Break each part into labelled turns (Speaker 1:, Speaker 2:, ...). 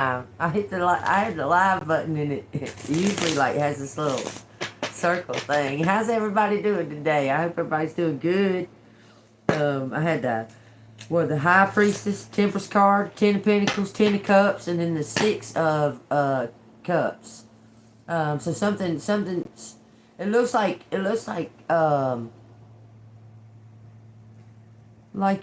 Speaker 1: I had the live button and it usually like has this little circle thing. How's everybody doing today? I hope everybody's doing good. I had the High Priestess, Temperance card, Ten of Pentacles, Ten of Cups, and then the Six of Cups. So something. It looks like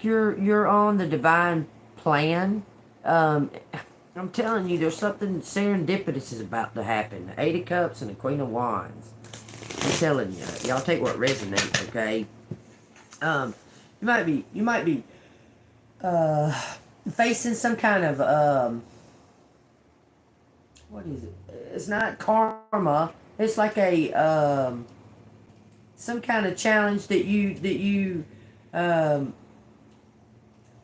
Speaker 1: you're on the divine plan. I'm telling you, there's something serendipitous is about to happen. The Eight of Cups and the Queen of Wands. I'm telling you, y'all take what resonates, okay? You might be facing some kind of what is it? It's not karma. It's like a some kind of challenge that you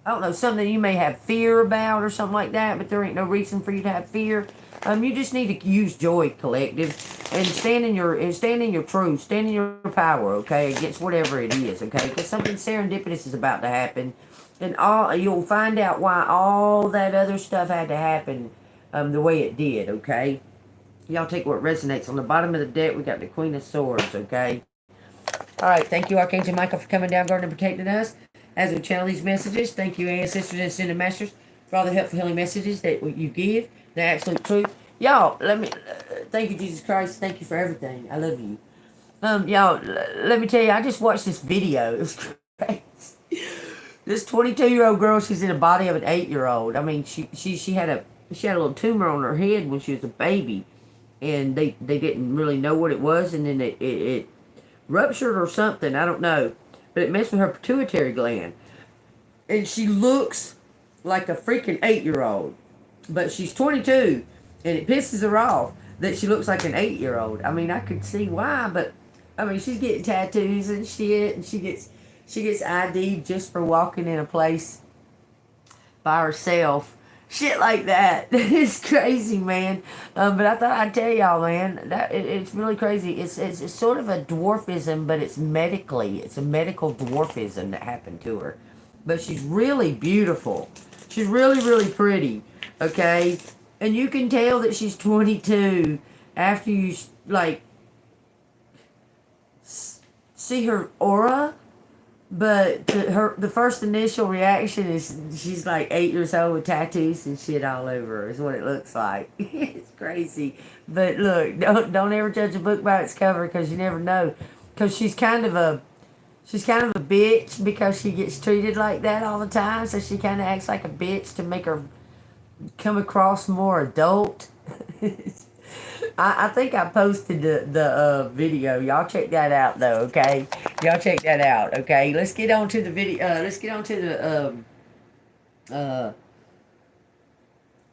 Speaker 1: I don't know, something you may have fear about or something like that, but there ain't no reason for you to have fear. You just need to use joy, collective, and stand in your truth, stand in your power, okay, against whatever it is, okay, because something serendipitous is about to happen, and you'll find out why all that other stuff had to happen the way it did, okay. Y'all take what resonates. On the bottom of the deck, we got the Queen of Swords, okay. All right, thank you, Archangel Michael, for coming down, guarding, and protecting us as we channel these messages. Thank you, ancestors and ascended masters, for all the helpful healing messages that you give, the absolute truth. Y'all, thank you, Jesus Christ. Thank you for everything. I love you. Y'all, let me tell you, I just watched this video. It was crazy. This 22-year-old girl, she's in the body of an 8-year-old. I mean, she had a little tumor on her head when she was a baby, and they didn't really know what it was, and then it ruptured or something. I don't know. But it messed with her pituitary gland. And she looks like a freaking 8-year-old. But she's 22. And it pisses her off that she looks like an 8-year-old. I mean, I could see why. But, I mean, she's getting tattoos and shit. And she gets ID'd just for walking in a place by herself. Shit like that. It's crazy, man. But I thought I'd tell y'all, man, that it's really crazy. It's sort of a dwarfism, but it's a medical dwarfism that happened to her. But she's really beautiful. She's really, really pretty. Okay? And you can tell that she's 22 after you, like, see her aura. But the first initial reaction is she's like 8 years old with tattoos and shit all over her is what it looks like. It's crazy. But look, don't ever judge a book by its cover, because you never know. Because she's kind of a bitch, because she gets treated like that all the time. So she kind of acts like a bitch to make her come across more adult. I think I posted the video. Y'all check that out, though, okay? Y'all check that out, okay? Let's get on to the video. Let's get on to the,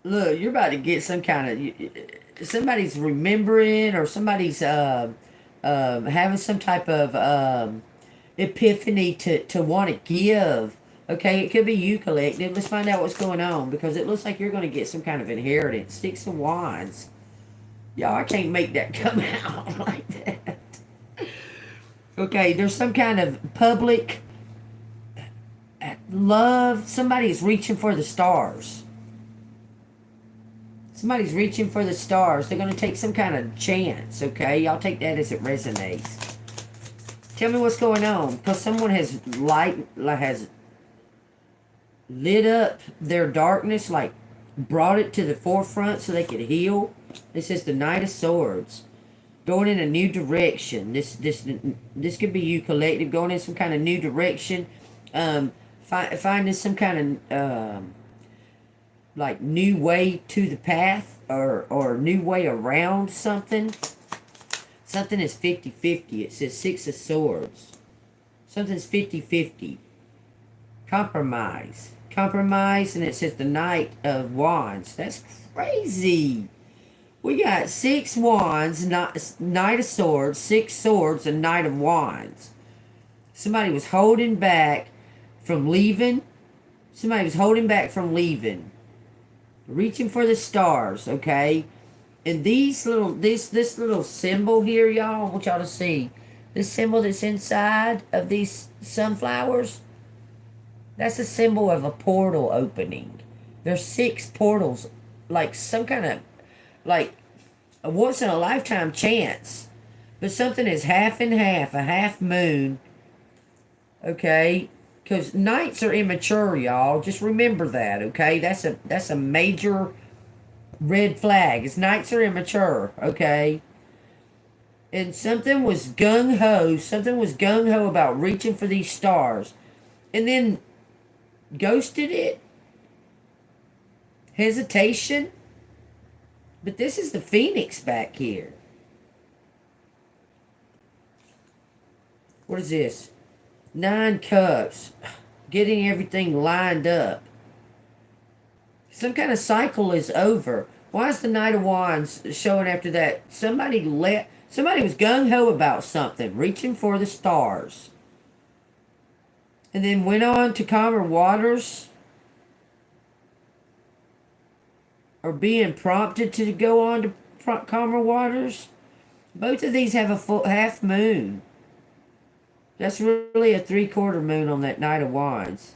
Speaker 1: look, you're about to get some kind of, somebody's remembering, or somebody's, having some type of, epiphany to want to give. Okay, it could be you, collective. Let's find out what's going on, because it looks like you're going to get some kind of inheritance. Six of Wands. Y'all, I can't make that come out like that. Okay, there's some kind of public love. Somebody's reaching for the stars. Somebody's reaching for the stars. They're going to take some kind of chance, okay? Y'all take that as it resonates. Tell me what's going on, because someone has lit up their darkness, like brought it to the forefront so they could heal. This is the Knight of Swords. Going in a new direction. This could be you, collective, going in some kind of new direction. Finding some kind of like new way to the path, or new way around something. Something is 50-50. It says Six of Swords. Something's 50-50. Compromise. And it says the Knight of Wands. That's crazy. We got 6 wands, Knight of Swords, 6 swords, and Knight of Wands. Somebody was holding back from leaving. Reaching for the stars, okay? And this little symbol here, y'all, I want y'all to see. This symbol that's inside of these sunflowers, that's a symbol of a portal opening. There's 6 portals like some kind of, like a once in a lifetime chance. But something is half and half, a half moon. Okay? Because nights are immature, y'all. Just remember that, okay? That's a major red flag. Is nights are immature, okay? And something was gung ho. Something was gung ho about reaching for these stars, and then ghosted it. Hesitation. But this is the Phoenix back here. What is this? 9 cups. Getting everything lined up. Some kind of cycle is over. Why is the Knight of Wands showing after that? Somebody was gung-ho about something, reaching for the stars. And then went on to calmer waters. Or being prompted to go on to calmer waters. Both of these have a full half moon. That's really a 3/4 moon on that Knight of Wands.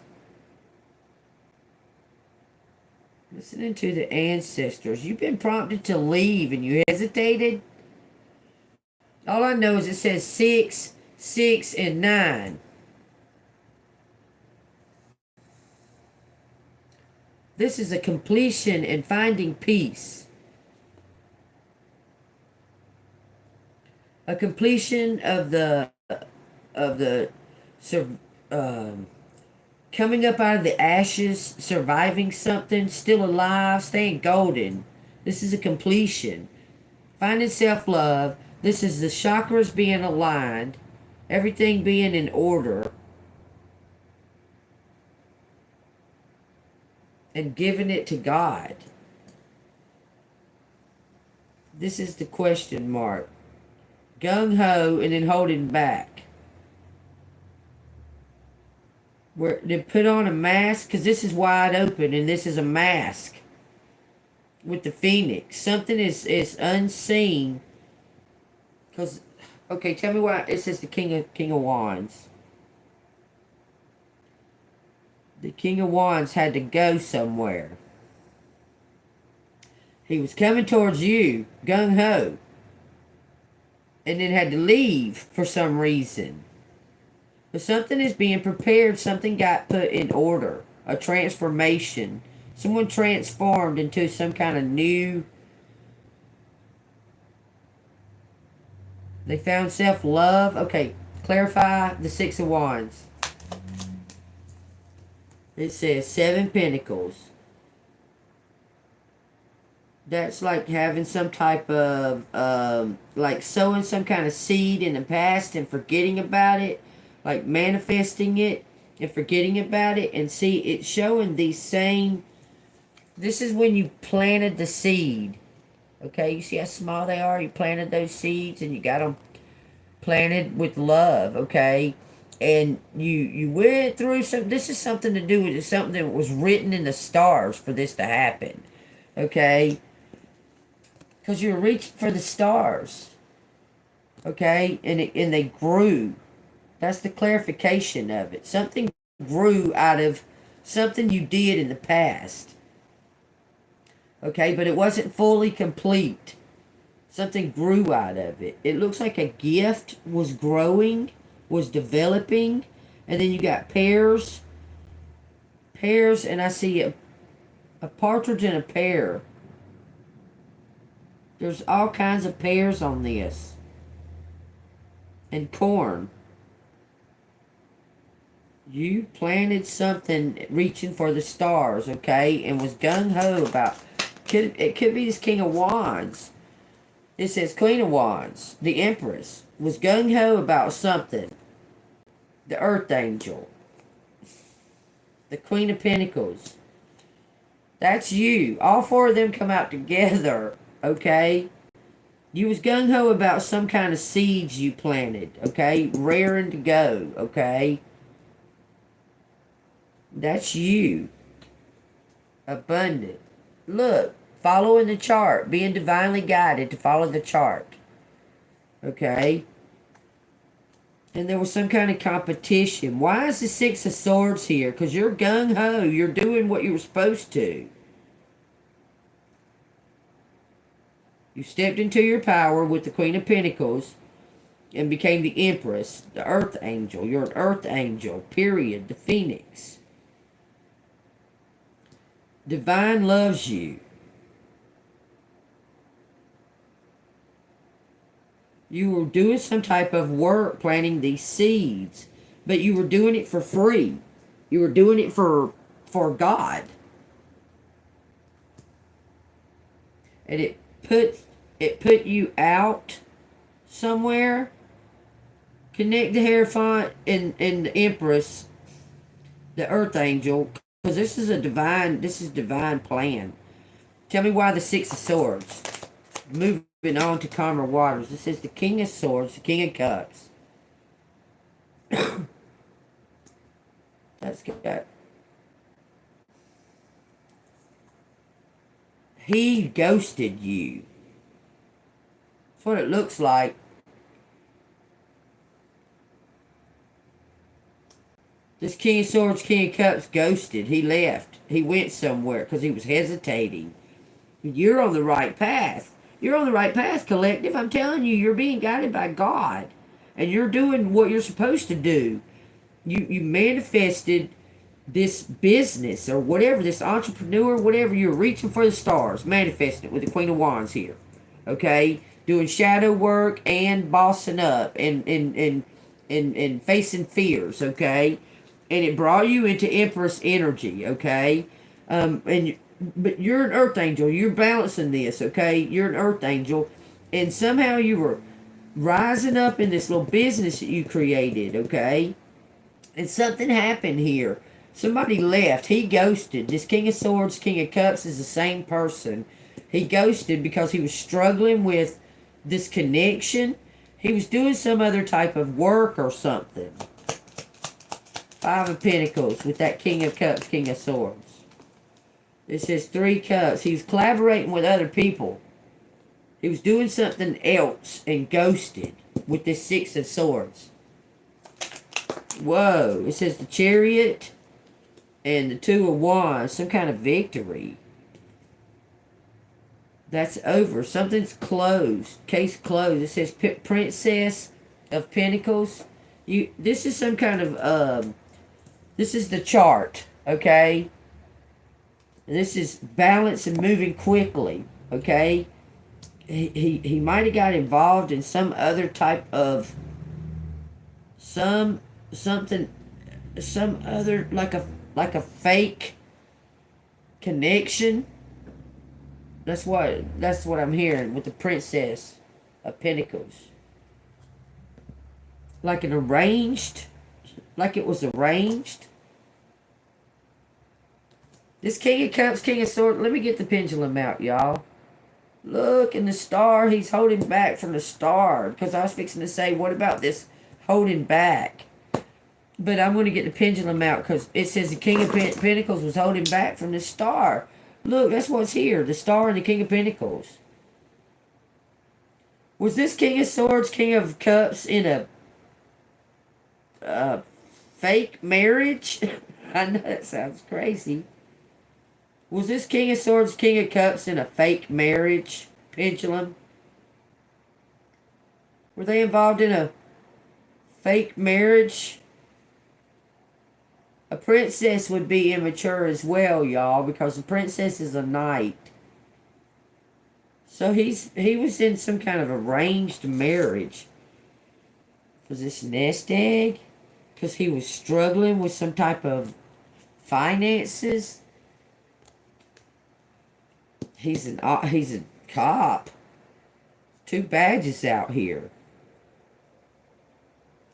Speaker 1: Listening to the ancestors. You've been prompted to leave and you hesitated. All I know is it says 6, 6, and 9. This is a completion and finding peace. A completion of the coming up out of the ashes, surviving something, still alive, staying golden. This is a completion. Finding self-love. This is the chakras being aligned. Everything being in order. And giving it to God. This is the question mark. Gung-ho and then holding back. Where they put on a mask, because this is wide open and this is a mask with the Phoenix. Something is unseen. Because, okay, tell me why it says the King of Wands. The King of Wands had to go somewhere. He was coming towards you, gung-ho. And then had to leave for some reason. But something is being prepared. Something got put in order. A transformation. Someone transformed into some kind of new. They found self-love. Okay, clarify the 6 of Wands. It says 7 Pentacles. That's like having some type of, like sowing some kind of seed in the past and forgetting about it. Like manifesting it and forgetting about it. And see, it's showing these same, this is when you planted the seed. Okay, you see how small they are? You planted those seeds and you got them planted with love, okay? And you went through some, this is something to do with something that was written in the stars for this to happen. Okay? Because you're reaching for the stars. Okay? And they grew. That's the clarification of it. Something grew out of something you did in the past. Okay? But it wasn't fully complete. Something grew out of it. It looks like a gift was growing, was developing, and then you got pears, and I see a partridge and a pear. There's all kinds of pears on this, and corn. You planted something reaching for the stars, okay, and was gung-ho about, it could be this King of Wands. It says Queen of Wands, the Empress, was gung-ho about something. The Earth Angel. The Queen of Pentacles. That's you. All 4 of them come out together, okay? You was gung-ho about some kind of seeds you planted, okay? Raring to go, okay? That's you. Abundant. Look, following the chart. Being divinely guided to follow the chart. Okay? And there was some kind of competition. Why is the 6 of Swords here? Because you're gung-ho. You're doing what you were supposed to. You stepped into your power with the Queen of Pentacles and became the Empress, the Earth Angel. You're an Earth Angel, period. The Phoenix. Divine loves you. You were doing some type of work planting these seeds, but you were doing it for free. You were doing it for God. And it put you out somewhere. Connect the Hierophant and the Empress, the Earth Angel, because this is divine plan. Tell me why the Six of Swords. Moving on to calmer waters. This is the King of Swords, the King of Cups. That's good. He ghosted you. That's what it looks like. This King of Swords, King of Cups ghosted. He left. He went somewhere because he was hesitating. You're on the right path. You're on the right path, collective. I'm telling you, you're being guided by God. And you're doing what you're supposed to do. You manifested this business or whatever, this entrepreneur, whatever. You're reaching for the stars. Manifesting it with the Queen of Wands here. Okay? Doing shadow work and bossing up and facing fears. Okay? And it brought you into Empress energy. Okay? But you're an Earth Angel. You're balancing this, okay? You're an Earth Angel. And somehow you were rising up in this little business that you created, okay? And something happened here. Somebody left. He ghosted. This King of Swords, King of Cups is the same person. He ghosted because he was struggling with this connection. He was doing some other type of work or something. Five of Pentacles with that King of Cups, King of Swords. This is Three Cups. He was collaborating with other people. He was doing something else and ghosted with this Six of Swords. Whoa. It says the Chariot and the Two of Wands. Some kind of victory. That's over. Something's closed. Case closed. It says Princess of Pentacles. This is some kind of... this is the chart. Okay? And this is balance and moving quickly, okay? He might have got involved in some other type of some other like a fake connection. That's what I'm hearing with the Princess of Pentacles. Like it was arranged. This King of Cups, King of Swords. Let me get the pendulum out, y'all. Look, in the star, he's holding back from the star. Because I was fixing to say, what about this holding back? But I'm going to get the pendulum out because it says the King of Pentacles was holding back from the star. Look, that's what's here. The star and the King of Pentacles. Was this King of Swords, King of Cups in a fake marriage? I know that sounds crazy. Was this King of Swords, King of Cups in a fake marriage? Pendulum? Were they involved in a fake marriage? A princess would be immature as well, y'all, because the princess is a knight. So he was in some kind of arranged marriage. Was this nest egg? Because he was struggling with some type of finances. He's a cop. 2 badges out here.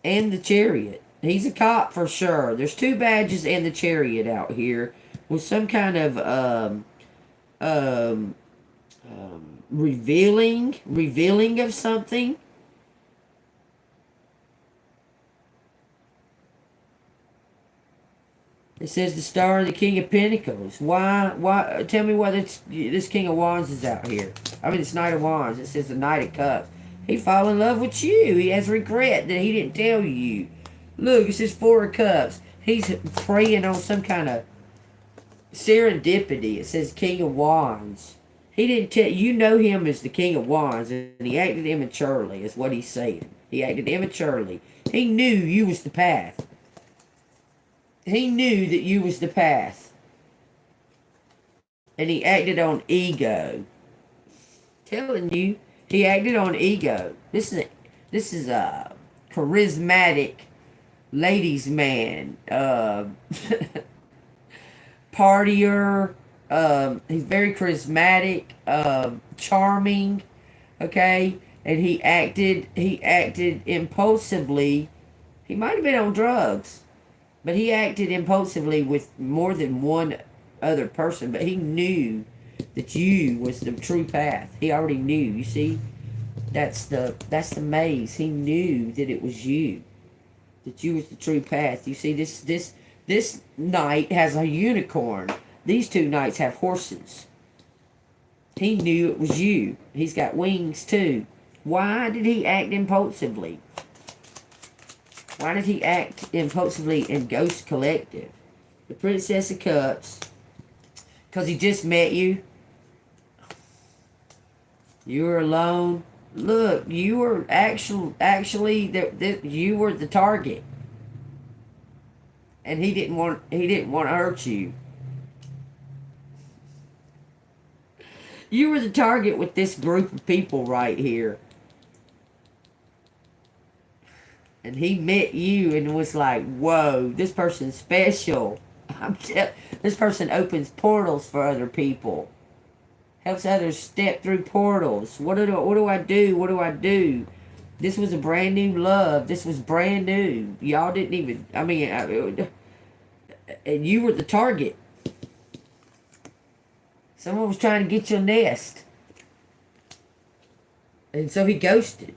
Speaker 1: And the Chariot. He's a cop for sure. There's 2 badges and the Chariot out here with some kind of revealing of something. It says the Star and the King of Pentacles. Why? Tell me why this King of Wands is out here. I mean, this Knight of Wands. It says the Knight of Cups. He fell in love with you. He has regret that he didn't tell you. Look, it says 4 of Cups. He's preying on some kind of serendipity. It says King of Wands. He didn't tell you know him as the King of Wands, and he acted immaturely, is what he's saying. He acted immaturely. He knew you was the path. He knew that you was the path. And he acted on ego. Telling you, he acted on ego. This is a charismatic ladies' man. Partier. He's very charismatic, charming, okay? And he acted impulsively. He might have been on drugs, but he acted impulsively with more than one other person. But he knew that you was the true path. He already knew. You see, that's the maze. He knew that it was you, that you was the true path. You see, this knight has a unicorn. These two knights have horses. He knew it was you. He's got wings too. Why did he act impulsively? Why did he act impulsively in Ghost Collective? The Princess of Cups. Because he just met you. You were alone. Look, you were actually you were the target. And he didn't want to hurt you. You were the target with this group of people right here. And he met you and was like, whoa, this person's special. This person opens portals for other people. Helps others step through portals. What do I do? What do I do? This was a brand new love. This was brand new. Y'all didn't even, and you were the target. Someone was trying to get your nest. And so he ghosted.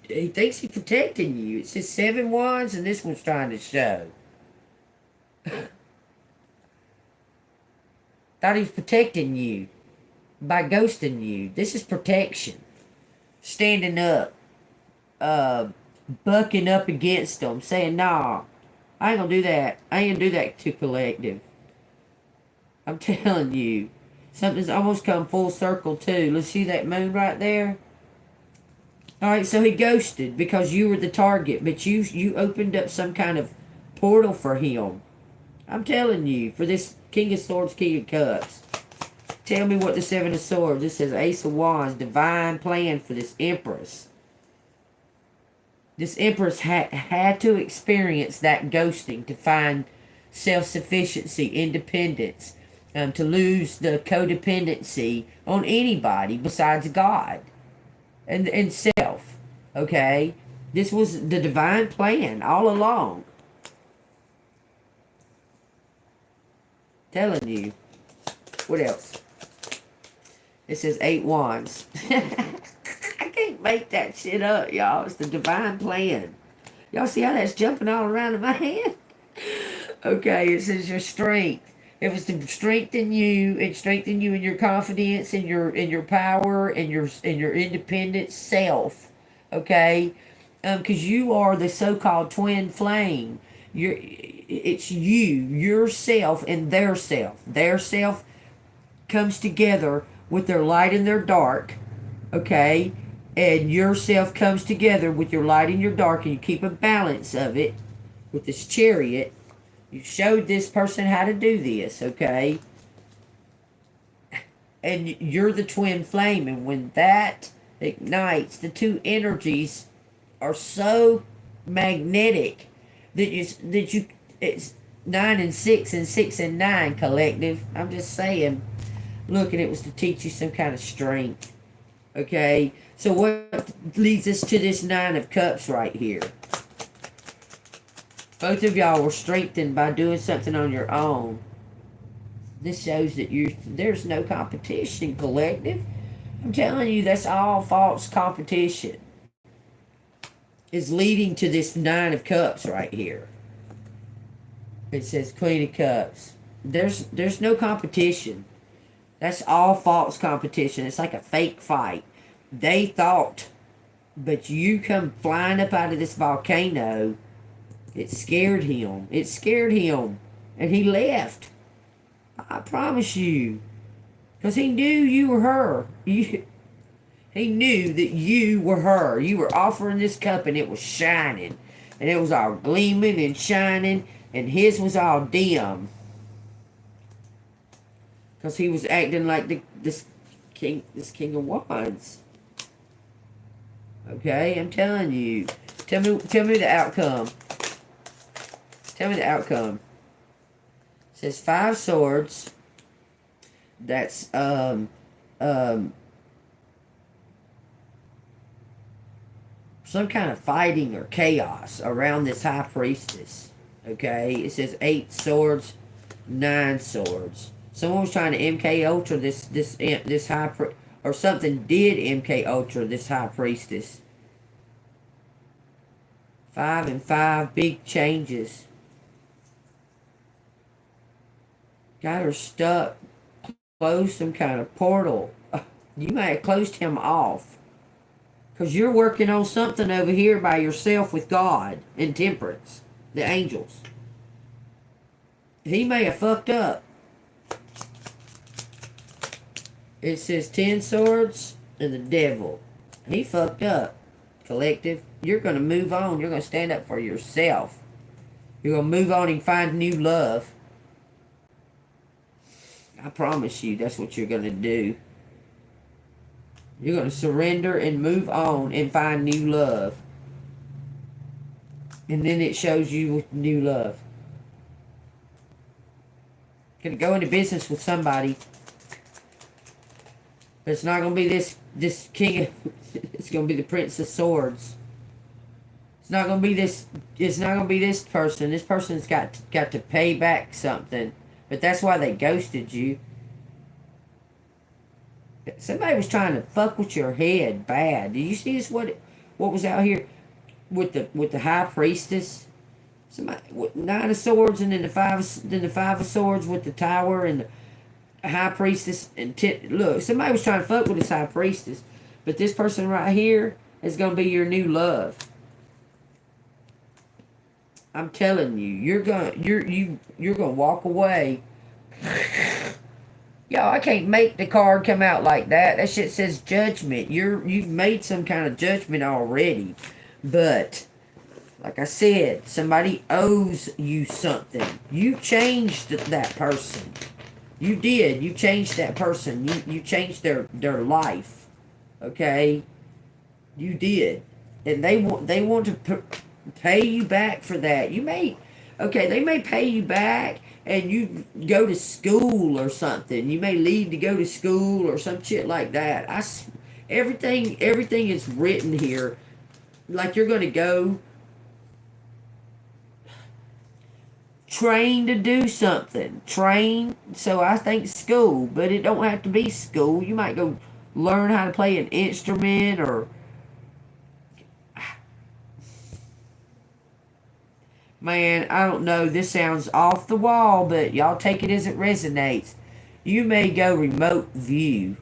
Speaker 1: He thinks he's protecting you. It says 7 wands and this one's trying to show. Thought he was protecting you by ghosting you. This is protection. Standing up. Bucking up against them. Saying, nah, I ain't gonna do that. I ain't gonna do that to collective. I'm telling you. Something's almost come full circle too. Let's see that moon right there. Alright, so he ghosted because you were the target. But you opened up some kind of portal for him. I'm telling you. For this King of Swords, King of Cups. Tell me what the 7 of Swords. This says Ace of Wands. Divine plan for this Empress. This Empress had to experience that ghosting to find self-sufficiency, independence. To lose the codependency on anybody besides God and self. Okay? This was the divine plan all along. Telling you. What else? It says 8 wands. I can't make that shit up, y'all. It's the divine plan. Y'all see how that's jumping all around in my hand? Okay, it says your strength. It was to strengthen you and strengthen you in your confidence and your power and your independent self. Okay? Because you are the so-called twin flame. It's you, yourself, and their self. Their self comes together with their light and their dark. Okay? And yourself comes together with your light and your dark, and you keep a balance of it with this Chariot. You showed this person how to do this, okay? And you're the twin flame, and when that ignites, the two energies are so magnetic that you it's 9 and 6 and 6 and 9 collective. I'm just saying, look, and it was to teach you some kind of strength, okay? So what leads us to this 9 of Cups right here? Both of y'all were strengthened by doing something on your own. This shows that there's no competition, collective. I'm telling you, that's all false competition. Is leading to this 9 of Cups right here. It says Queen of Cups. There's no competition. That's all false competition. It's like a fake fight. They thought, but you come flying up out of this volcano. It scared him. It scared him. And he left. I promise you. Because he knew you were her. He knew that you were her. You were offering this cup and it was shining. And it was all gleaming and shining. And his was all dim. Because he was acting like this king of wands. Okay, I'm telling you. Tell me the outcome. Tell me the outcome. It says 5 swords. That's some kind of fighting or chaos around this high priestess. Okay, it says 8 swords, 9 swords. Someone was trying to MK Ultra this high or something did MK Ultra this high priestess. 5 and 5, big changes. Got her stuck. Closed some kind of portal. You may have closed him off. Because you're working on something over here by yourself with God and Temperance. The angels. He may have fucked up. It says 10 swords and the devil. He fucked up. Collective. You're going to move on. You're going to stand up for yourself. You're going to move on and find new love. I promise you, that's what you're going to do. You're going to surrender and move on and find new love. And then it shows you with new love. Going to go into business with somebody. But it's not going to be this king of, it's going to be the Prince of Swords. It's not going to be this, it's not going to be this person. This person's got to pay back something. But that's why they ghosted you. Somebody was trying to fuck with your head bad. Did you see this? What was out here with the high priestess? Somebody with 9 of swords and then the 5 of swords with the tower and the high priestess and look, somebody was trying to fuck with this high priestess, but this person right here is gonna be your new love. I'm telling you, you're gonna walk away. Y'all, I can't make the card come out like that. That shit says judgment. You've made some kind of judgment already. But, like I said, somebody owes you something. You changed that person. You did. You changed that person. You changed their life. Okay? You did. And they want to pay you back for that. They may pay you back and you go to school or something. You may leave to go to school or some shit like that. Everything is written here. Like you're going to go train to do something. Train. So I think school, but it don't have to be school. You might go learn how to play an instrument or... Man, I don't know. This sounds off the wall, but y'all take it as it resonates. You may go remote view.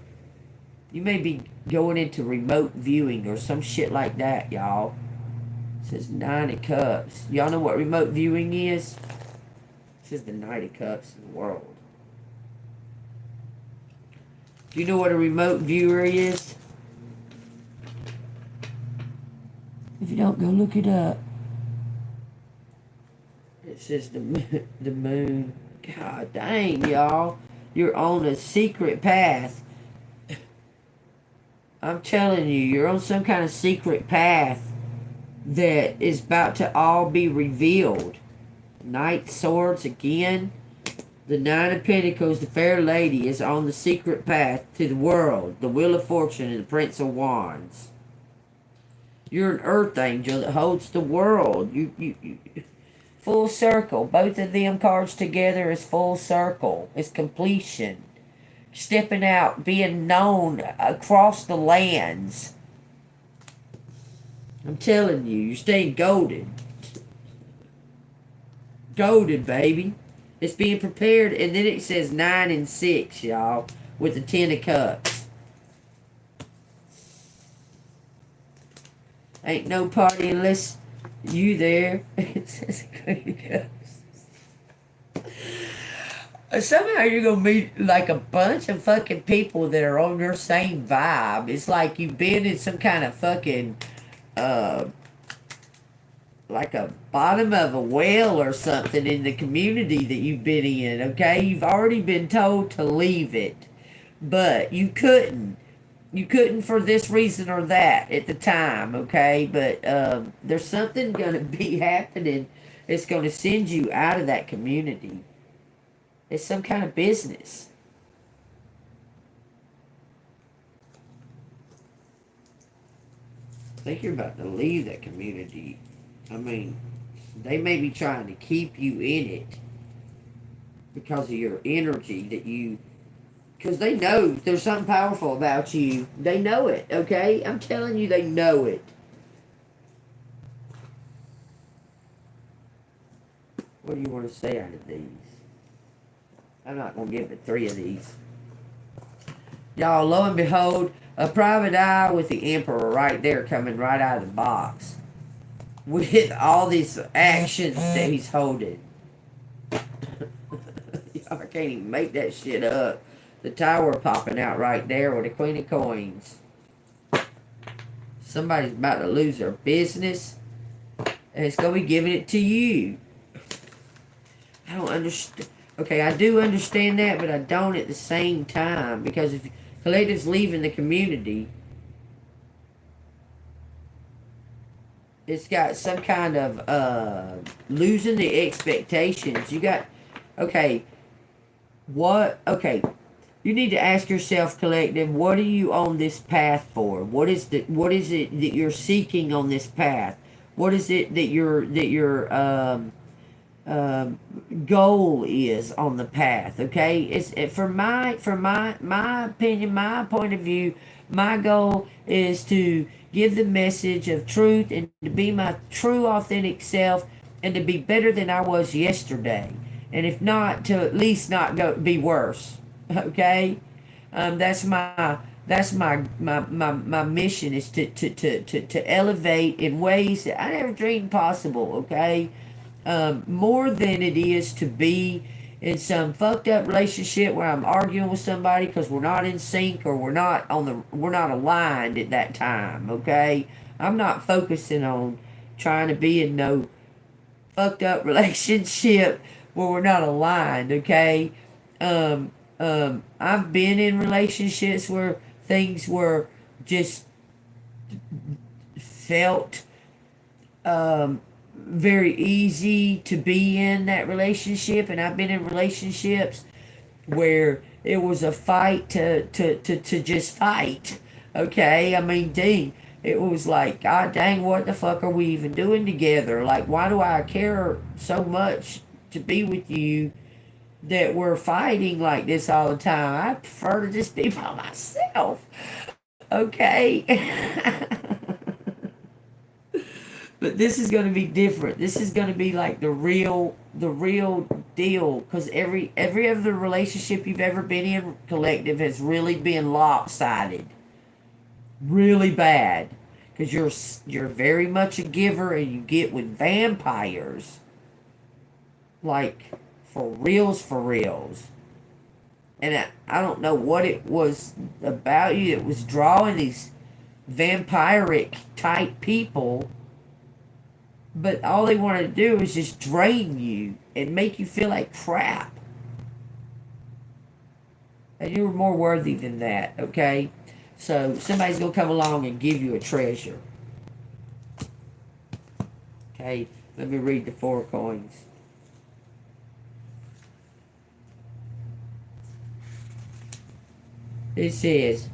Speaker 1: You may be going into remote viewing or some shit like that, y'all. It says 9 of Cups. Y'all know what remote viewing is? It says the Knight of Cups in the world. Do you know what a remote viewer is? If you don't, go look it up. It says the moon. God dang, y'all. You're on a secret path. I'm telling you, you're on some kind of secret path that is about to all be revealed. Knight Swords again. The 9 of Pentacles, the fair lady, is on the secret path to the world. The Wheel of Fortune and the Prince of Wands. You're an earth angel that holds the world. You full circle. Both of them cards together is full circle. It's completion. Stepping out, being known across the lands. I'm telling you, you're staying golden. Golden, baby. It's being prepared. And then it says 9 and 6, y'all. With the 10 of Cups. Ain't no party unless you there. It says Queen of Cups. Somehow you're gonna meet like a bunch of fucking people that are on your same vibe. It's like you've been in some kind of fucking uh like a bottom of a well or something in the community that you've been in, okay? You've already been told to leave it, but you couldn't. You couldn't for this reason or that at the time, okay? But there's something gonna be happening that's gonna send you out of that community. It's some kind of business. I think you're about to leave that community. I mean, they may be trying to keep you in it because of your energy that you. Because they know there's something powerful about you. They know it, okay? I'm telling you, they know it. What do you want to say out of these? I'm not going to give it 3 of these. Y'all, lo and behold, a private eye with the Emperor right there coming right out of the box. With all these actions that he's holding. Y'all, I can't even make that shit up. The Tower popping out right there with the Queen of Coins. Somebody's about to lose their business. And it's going to be giving it to you. I don't understand. Okay, I do understand that, but I don't at the same time. Because if collective's leaving the community, it's got some kind of losing the expectations. You got, okay, what, okay, you need to ask yourself, collective, what are you on this path for? What is it that you're seeking on this path? What is it that your goal is on the path? Okay, for my opinion, my point of view. My goal is to give the message of truth and to be my true, authentic self, and to be better than I was yesterday. And if not, to at least not be worse. Okay, that's my mission is to elevate in ways that I never dreamed possible. Okay, more than it is to be in some fucked up relationship where I'm arguing with somebody because we're not in sync or we're not aligned at that time. Okay, I'm not focusing on trying to be in no fucked up relationship where we're not aligned. Okay, I've been in relationships where things were just felt very easy to be in that relationship, and I've been in relationships where it was a fight to just fight. Okay, I mean, dang, it was like, God dang, what the fuck are we even doing together? Like, why do I care so much to be with you that we're fighting like this all the time? I prefer to just be by myself. Okay. But this is going to be different. This is going to be like the real deal. Because every other relationship you've ever been in, collective, has really been lopsided, really bad. Because you're very much a giver, and you get with vampires, like for reals. And I don't know what it was about you that was drawing these vampiric type people. But all they want to do is just drain you and make you feel like crap. And you're more worthy than that, okay? So somebody's going to come along and give you a treasure. Okay, let me read the 4 coins. It says,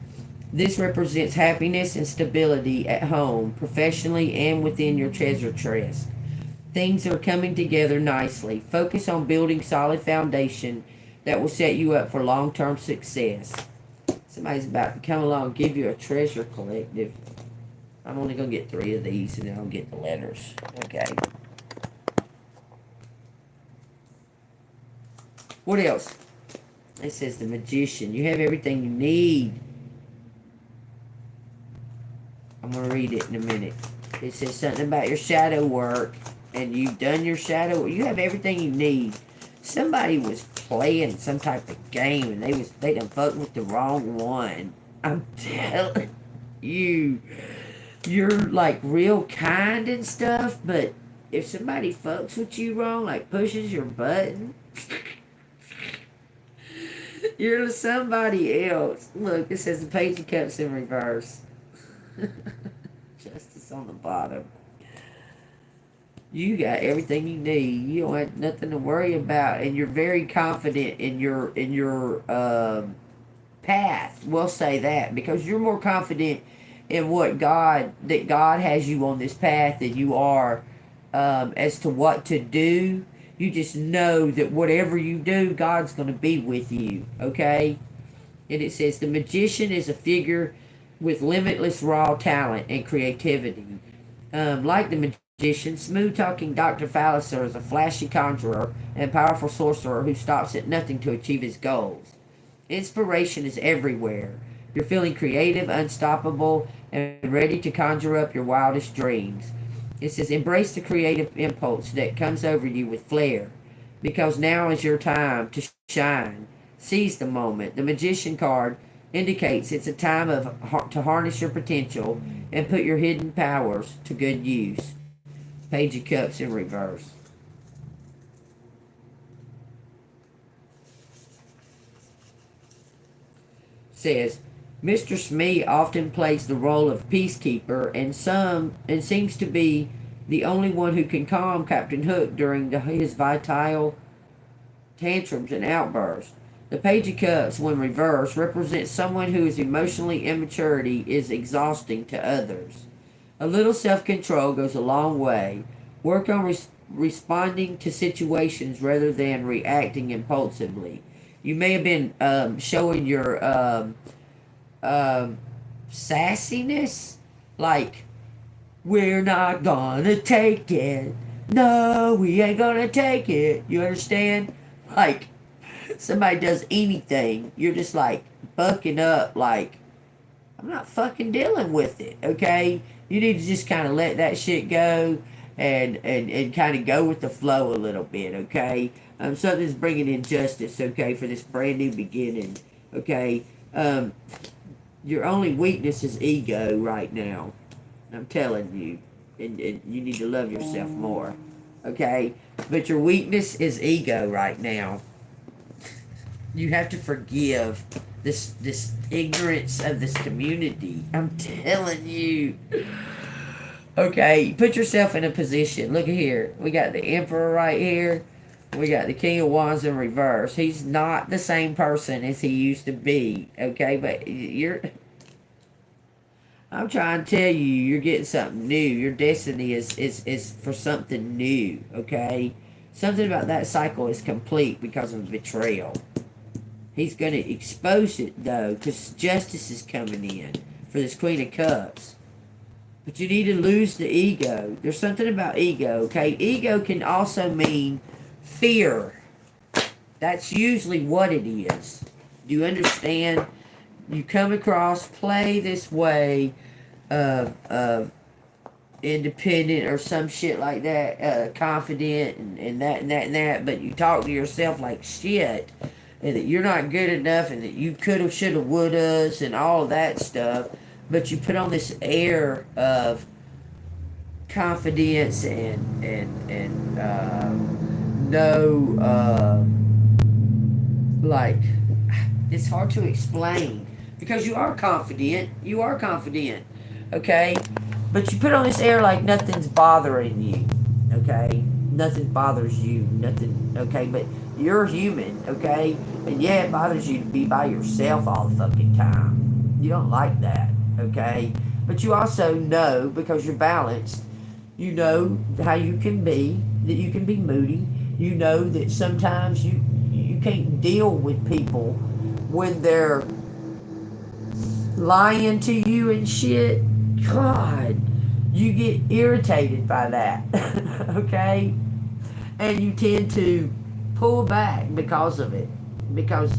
Speaker 1: this represents happiness and stability at home, professionally, and within your treasure chest. Things are coming together nicely. Focus on building solid foundation that will set you up for long-term success. Somebody's about to come along and give you a treasure, collective. I'm only going to get 3 of these, and then I'll get the letters. Okay. What else? It says the Magician. You have everything you need. I'm going to read it in a minute. It says something about your shadow work, and you've done your shadow work. You have everything you need. Somebody was playing some type of game and they done fucked with the wrong one. I'm telling you, you're like real kind and stuff, but if somebody fucks with you wrong, like pushes your button, you're somebody else. Look, it says the Page of Cups in reverse. Justice on the bottom. You got everything you need. You don't have nothing to worry about, and you're very confident in your path. We'll say that because you're more confident in what God has you on this path than you are as to what to do. You just know that whatever you do, God's going to be with you. Okay, and it says the magician is a figure with limitless raw talent and creativity. Like the magician, smooth-talking Dr. Falliser is a flashy conjurer and powerful sorcerer who stops at nothing to achieve his goals. Inspiration is everywhere. You're feeling creative, unstoppable, and ready to conjure up your wildest dreams. It says, embrace the creative impulse that comes over you with flair, because now is your time to shine. Seize the moment. The Magician card indicates it's a time to harness your potential and put your hidden powers to good use. Page of Cups in reverse. Says, Mr. Smee often plays the role of peacekeeper and seems to be the only one who can calm Captain Hook during his vital tantrums and outbursts. The Page of Cups, when reversed, represents someone whose emotionally immaturity is exhausting to others. A little self-control goes a long way. Work on responding to situations rather than reacting impulsively. You may have been showing your sassiness, like, we're not gonna take it. No, we ain't gonna take it. You understand? Like, somebody does anything, you're just like bucking up, like, I'm not fucking dealing with it, okay? You need to just kind of let that shit go and kind of go with the flow a little bit, okay? Something's bringing in justice, okay, for this brand new beginning, okay? Your only weakness is ego right now. I'm telling you. And you need to love yourself more, okay? But your weakness is ego right now. You have to forgive this ignorance of this community. I'm telling you. Okay, put yourself in a position. Look at here. We got the Emperor right here. We got the King of Wands in reverse. He's not the same person as he used to be. Okay, but I'm trying to tell you, you're getting something new. Your destiny is for something new. Okay, something about that cycle is complete because of betrayal. He's going to expose it, though, because justice is coming in for this Queen of Cups. But you need to lose the ego. There's something about ego, okay? Ego can also mean fear. That's usually what it is. Do you understand? You come across, play this way of independent or some shit like that, confident and that, but you talk to yourself like shit. And that you're not good enough, and that you coulda, shoulda, wouldas, and all that stuff. But you put on this air of confidence and no, like, it's hard to explain. Because you are confident. You are confident. Okay? But you put on this air like nothing's bothering you. Okay? Nothing bothers you. Nothing. Okay? But you're human, okay? And yeah, it bothers you to be by yourself all the fucking time. You don't like that, okay? But you also know, because you're balanced, you know how you can be, that you can be moody. You know that sometimes you can't deal with people when they're lying to you and shit. God, you get irritated by that, okay? And you tend to pull back because of it, because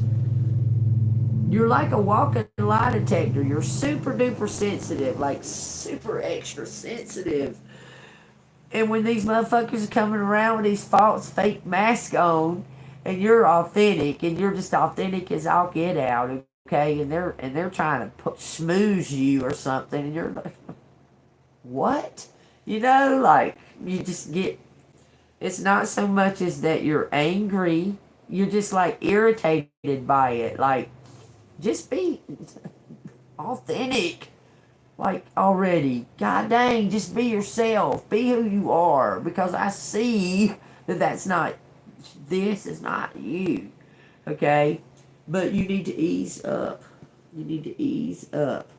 Speaker 1: you're like a walking lie detector. You're super duper sensitive, like super extra sensitive, and when these motherfuckers are coming around with these false fake masks on and you're authentic, and you're just authentic as all get out, okay? And they're trying to smooze you or something, and you're like, what? You know, like you just get. It's not so much as that you're angry. You're just like irritated by it. Like, just be authentic. Like already, god dang, just be yourself, be who you are, because I see that this is not you, okay? But you need to ease up. You need to ease up,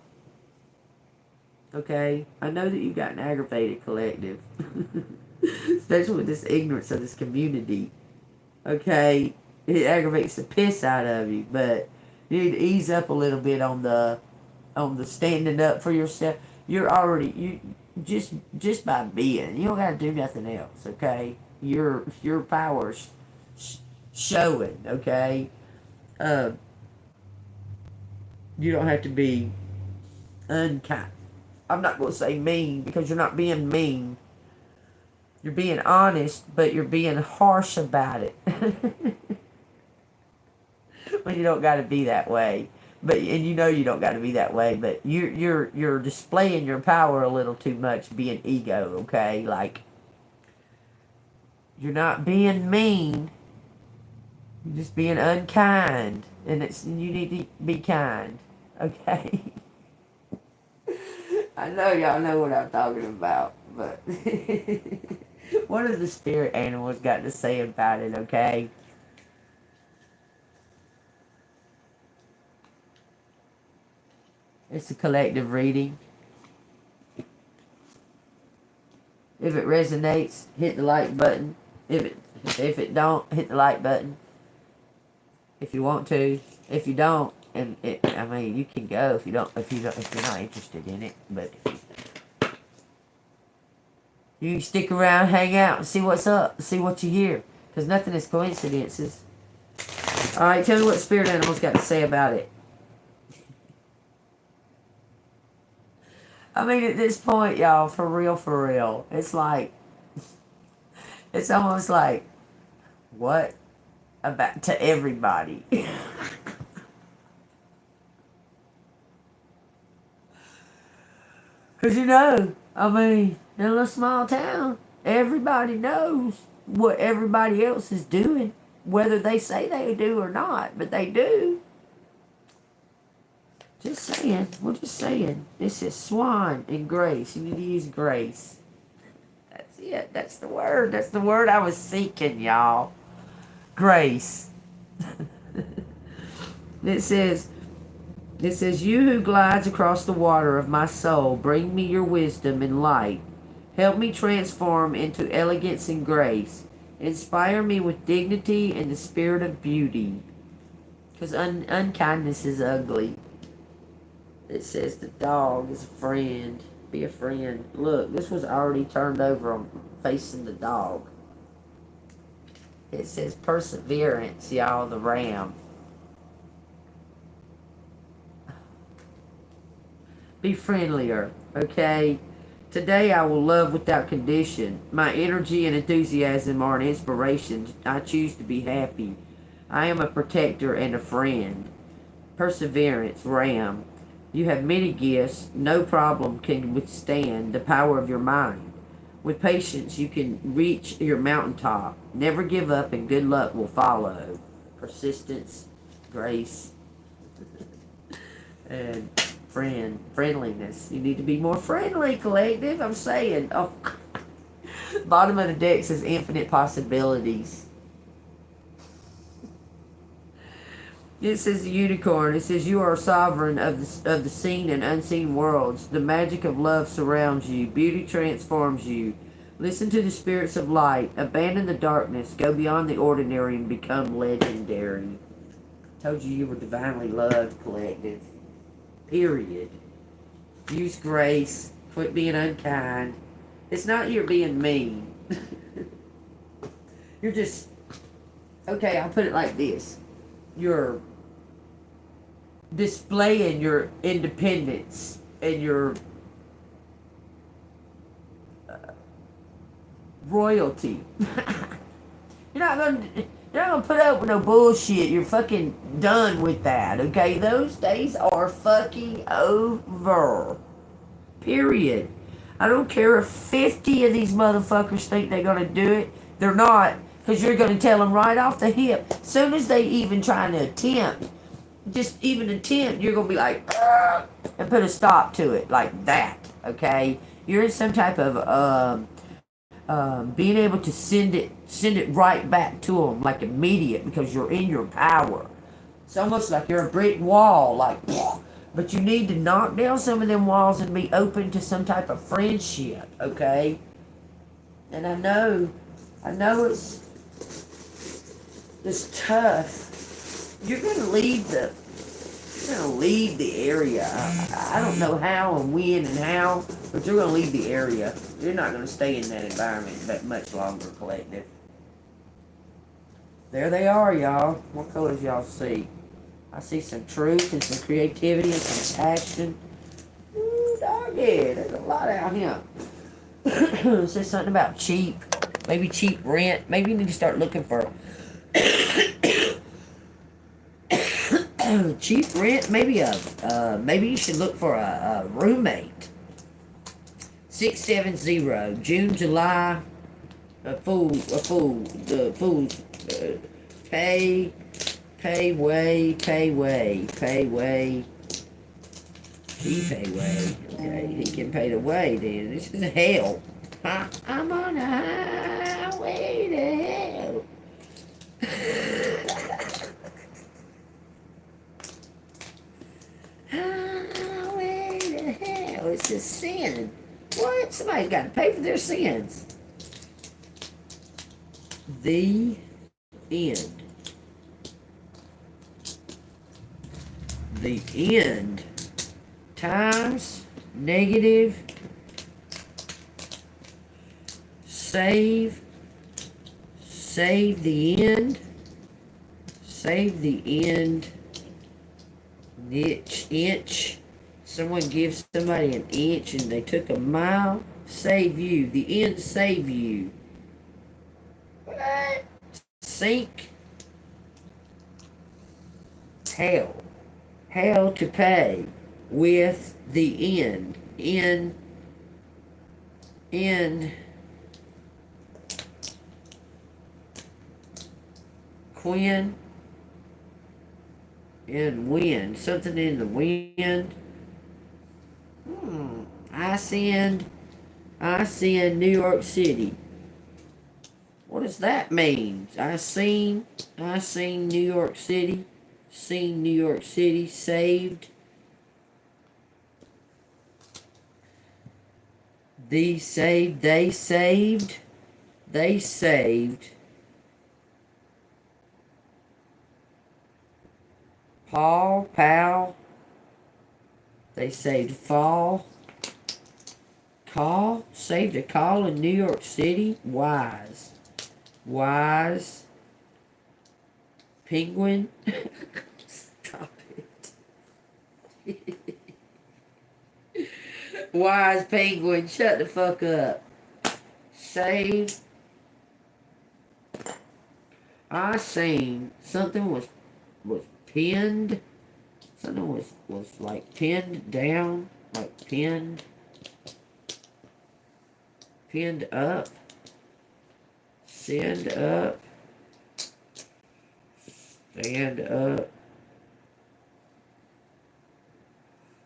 Speaker 1: okay? I know that you've got an aggravated collective, especially with this ignorance of this community, okay? It aggravates the piss out of you, but you need to ease up a little bit on the standing up for yourself. You're already you just by being. You don't got to do nothing else. Okay, your powers showing. Okay, uh, you don't have to be unkind. I'm not going to say mean because you're not being mean. You're being honest, but you're being harsh about it. When you don't got to be that way. But and you know you don't got to be that way, but you're displaying your power a little too much, being ego, okay? Like you're not being mean, you're just being unkind, and you need to be kind, okay? I know y'all know what I'm talking about, but what have the spirit animals got to say about it, okay? It's a collective reading. If it resonates, hit the like button. If it don't, hit the like button. If you want to. If you don't, I mean, you can go if you're not interested in it. But you can stick around, hang out, and see what's up, see what you hear, because nothing is coincidences. All right, tell me what spirit animals got to say about it. I mean, at this point, y'all, for real, it's like, it's almost like, what about to everybody? Because, you know, I mean, in a little small town, everybody knows what everybody else is doing, whether they say they do or not, but they do. Just saying. We're just saying. This is swan and grace. You need to use grace. That's it. That's the word. That's the word I was seeking, y'all. Grace. It says, you who glides across the water of my soul, bring me your wisdom and light. Help me transform into elegance and grace. Inspire me with dignity and the spirit of beauty. Because unkindness is ugly. It says the dog is a friend. Be a friend. Look, this was already turned over on facing the dog. It says perseverance, y'all, the ram. Be friendlier, okay? Today I will love without condition. My energy and enthusiasm are an inspiration. I choose to be happy. I am a protector and a friend. Perseverance, ram. You have many gifts. No problem can withstand the power of your mind. With patience, you can reach your mountaintop. Never give up and good luck will follow. Persistence, grace, and friendliness. You need to be more friendly, collective. I'm saying. Oh, bottom of the deck says infinite possibilities. It says the unicorn. It says you are sovereign of the seen and unseen worlds. The magic of love surrounds you. Beauty transforms you. Listen to the spirits of light. Abandon the darkness. Go beyond the ordinary and become legendary. Told you were divinely loved, collective. Period. Use grace. Quit being unkind. It's not you're being mean. You're just... Okay, I'll put it like this. You're displaying your independence and your royalty. You're not going to... You're not gonna put up with no bullshit. You're fucking done with that, okay? Those days are fucking over. Period. I don't care if 50 of these motherfuckers think they're gonna do it. They're not, because you're gonna tell them right off the hip. As soon as they even trying to attempt, just even attempt, you're gonna be like, "Ugh," and put a stop to it like that, okay? You're in some type of being able to send it right back to them like immediate because you're in your power. It's almost like you're a brick wall, like, but you need to knock down some of them walls and be open to some type of friendship, okay? And I know it's tough. You're gonna leave the area. I don't know how and when and how, but you're gonna leave the area. You're not gonna stay in that environment that much longer, collective. There they are, y'all. What colors y'all see? I see some truth and some creativity and some action. Ooh, doggy, there's a lot out here. It says something about cheap. Maybe cheap rent. Maybe you need to start looking for cheap rent. Maybe maybe you should look for a roommate. 670 June, July. The fools. Pay way. He pay way. Okay, he can pay the way then. This is hell. Huh? I'm on a highway to hell. Highway to hell. It's a sin. What? Somebody's got to pay for their sins. The end. The end. Times, negative, save the end, inch, someone gives somebody an inch and they took a mile, save you, the end save you. What? Sink, hell to pay with the end, Quinn and wind, something in the wind. I send New York City. What does that mean? I seen New York City. Seen New York City saved. They saved. Pal. They saved fall. Call. Saved a call in New York City. Wise. Penguin. Stop it. Wise penguin. Shut the fuck up. Save. I seen something was pinned. Something was like pinned down. Like pinned up. Send up. Stand up.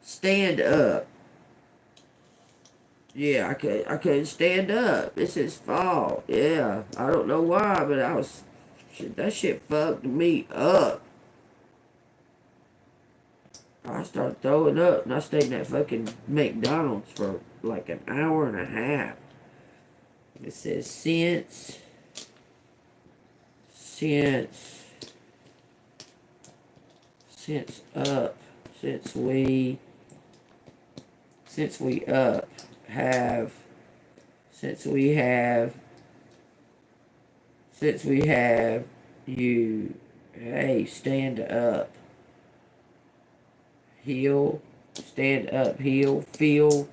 Speaker 1: Stand up. Yeah, I couldn't stand up. It's his fault. Yeah, I don't know why, but that shit fucked me up. I started throwing up, and I stayed in that fucking McDonald's for like an hour and a half. It says since up, since we have you, hey, stand up, heal, stand up, heal, feel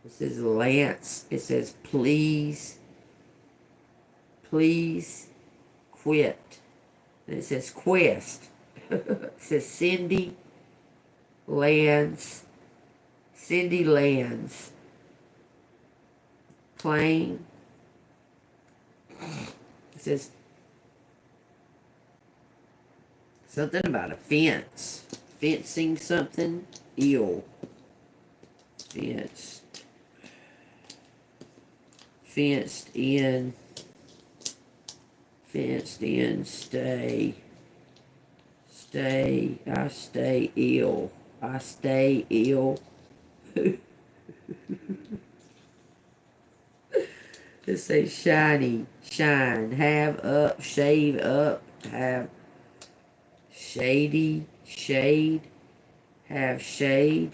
Speaker 1: It says Lance. It says please quit. And it says quest. It says Cindy Lands. Plane. It says something about a fence. Fencing something. Eel. Fenced in, stay, I stay ill. It says shiny, shine, have up, shave up, have shady, shade, have shade.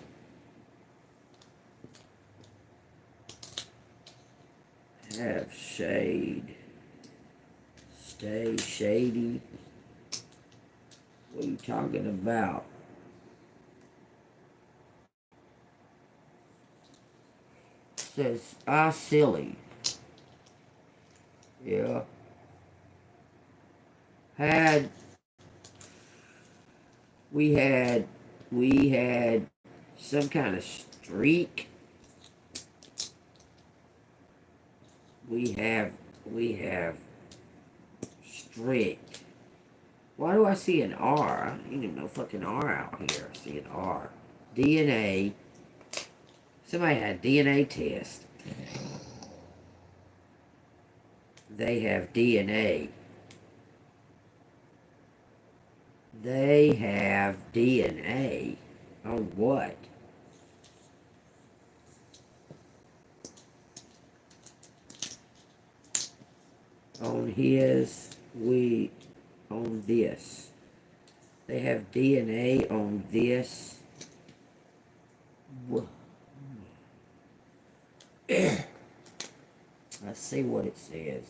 Speaker 1: Have shade. Stay shady. What are you talking about? It says, silly. Yeah. We had some kind of streak. We have strict. Why do I see an R? I don't even know fucking R out here. I see an R. DNA. Somebody had a DNA test. They have DNA. They have DNA. On what? On his, on this. They have DNA on this. Let's see what it says.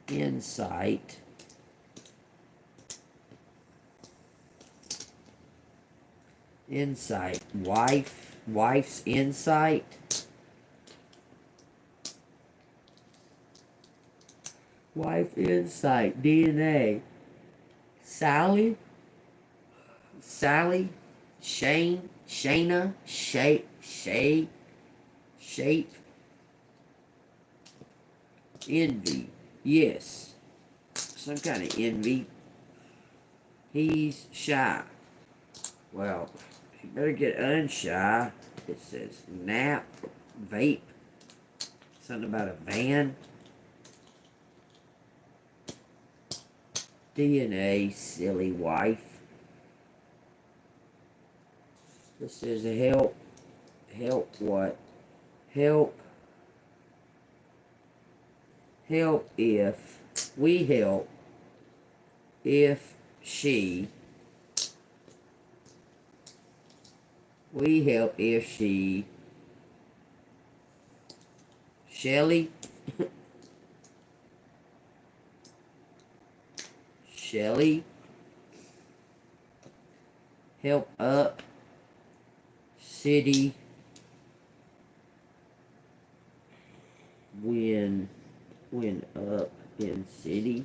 Speaker 1: Insight. Insight. Wife's insight. Wife insight. DNA. Sally. Shane. Shayna. Shape. Envy. Yes. Some kind of envy. He's shy. Well, you better get unshy. It says nap. Vape. Something about a van. DNA, silly wife. This is a help. Help what? Help if we help if she. We help if she. Shelly. Shelly. Help up. City. When up in city.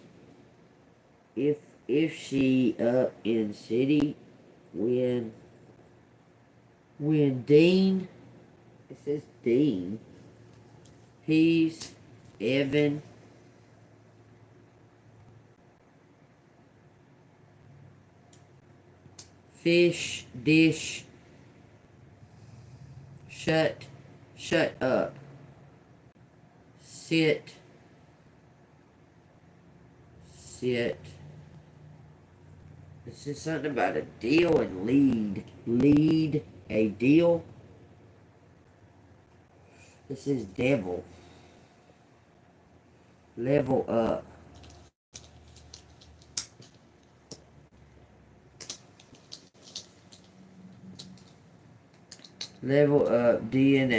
Speaker 1: If she up in city. When Dean. It says Dean. He's Evan. Fish, dish, shut up, sit, This is something about a deal and lead a deal. This is devil. Level up. Level up DNA.